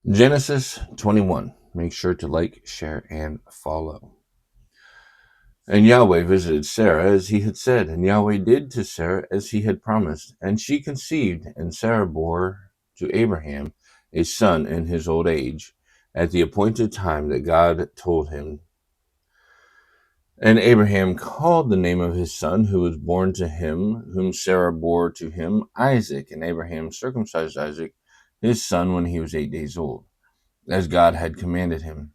Genesis 21. Make sure to like, share, and follow. And Yahweh visited Sarah as he had said, and Yahweh did to Sarah as he had promised. And she conceived, and Sarah bore to Abraham a son in his old age, at the appointed time that God told him. And Abraham called the name of his son who was born to him, whom Sarah bore to him, Isaac. And Abraham circumcised Isaac, his son, when he was 8 days old, as God had commanded him.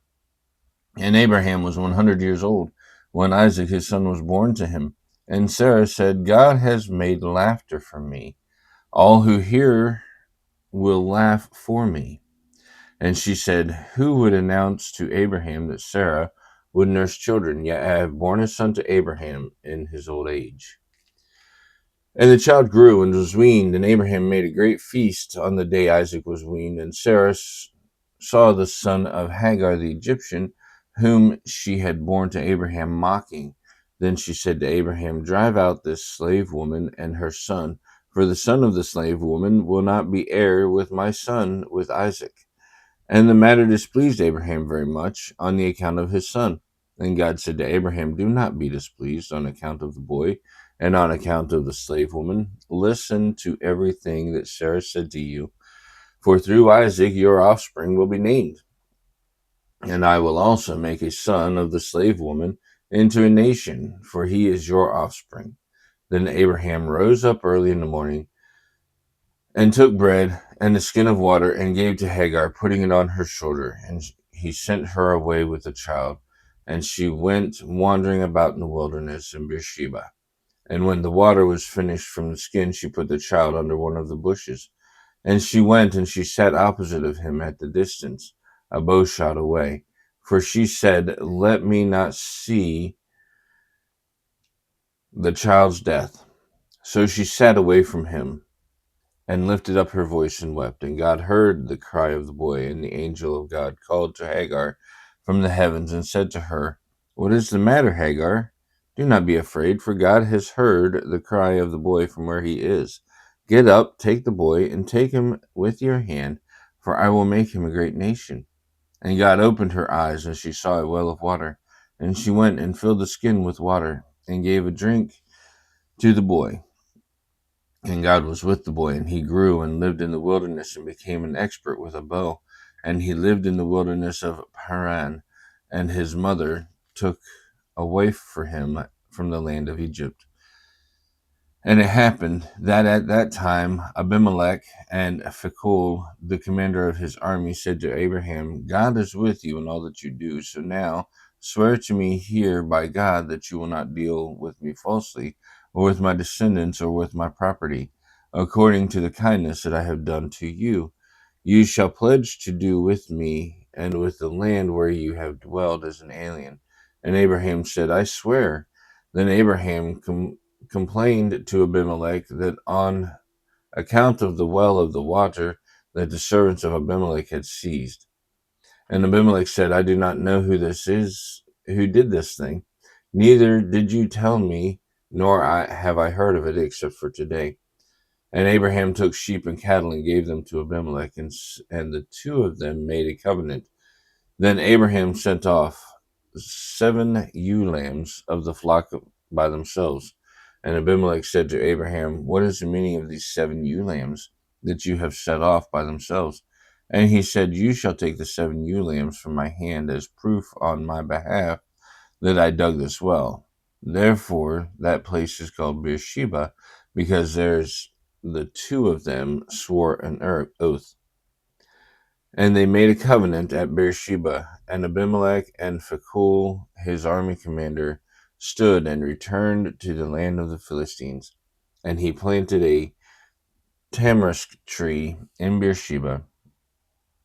And Abraham was 100 years old when Isaac his son was born to him. And Sarah said, God has made laughter for me. All who hear will laugh for me. And she said, who would announce to Abraham that Sarah would nurse children? Yet I have borne a son to Abraham in his old age. And the child grew and was weaned, and Abraham made a great feast on the day Isaac was weaned. And Sarah saw the son of Hagar the Egyptian, whom she had borne to Abraham, mocking. Then she said to Abraham, drive out this slave woman and her son, for the son of the slave woman will not be heir with my son, with Isaac. And the matter displeased Abraham very much on the account of his son. And God said to Abraham, do not be displeased on account of the boy and on account of the slave woman. Listen to everything that Sarah said to you, for through Isaac your offspring will be named. And I will also make a son of the slave woman into a nation, for he is your offspring. Then Abraham rose up early in the morning and took bread and a skin of water and gave to Hagar, putting it on her shoulder. And he sent her away with the child. And she went wandering about in the wilderness in Beersheba. And when the water was finished from the skin, she put the child under one of the bushes. And she went and she sat opposite of him at the distance, a bow shot away. For she said, let me not see the child's death. So she sat away from him and lifted up her voice and wept. And God heard the cry of the boy, and the angel of God called to Hagar from the heavens and said to her, what is the matter, Hagar? Do not be afraid, for God has heard the cry of the boy from where he is. Get up, take the boy, and take him with your hand, for I will make him a great nation. And God opened her eyes, and she saw a well of water. And she went and filled the skin with water, and gave a drink to the boy. And God was with the boy, and he grew and lived in the wilderness and became an expert with a bow. And he lived in the wilderness of Paran, and his mother took a wife for him from the land of Egypt. And it happened that at that time Abimelech and Phicol, the commander of his army, said to Abraham, God is with you in all that you do. So now swear to me here by God that you will not deal with me falsely, or with my descendants, or with my property, according to the kindness that I have done to you. You shall pledge to do with me and with the land where you have dwelled as an alien. And Abraham said, I swear. Then Abraham complained to Abimelech that on account of the well of the water that the servants of Abimelech had seized. And Abimelech said, I do not know who this is, who did this thing. Neither did you tell me, nor have I heard of it, except for today. And Abraham took sheep and cattle and gave them to Abimelech, and the two of them made a covenant. Then Abraham sent off 7 ewe lambs of the flock by themselves. And Abimelech said to Abraham, what is the meaning of these 7 ewe lambs that you have set off by themselves? And he said, you shall take the 7 ewe lambs from my hand as proof on my behalf that I dug this well. Therefore, that place is called Beersheba, because there's the two of them swore an oath. And they made a covenant at Beersheba, and Abimelech and Phicol, his army commander, stood and returned to the land of the Philistines. And he planted a tamarisk tree in Beersheba,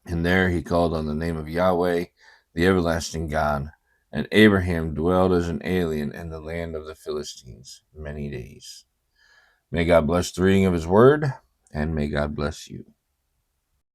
and there he called on the name of Yahweh, the everlasting God. And Abraham dwelled as an alien in the land of the Philistines many days. May God bless the reading of his word, and may God bless you.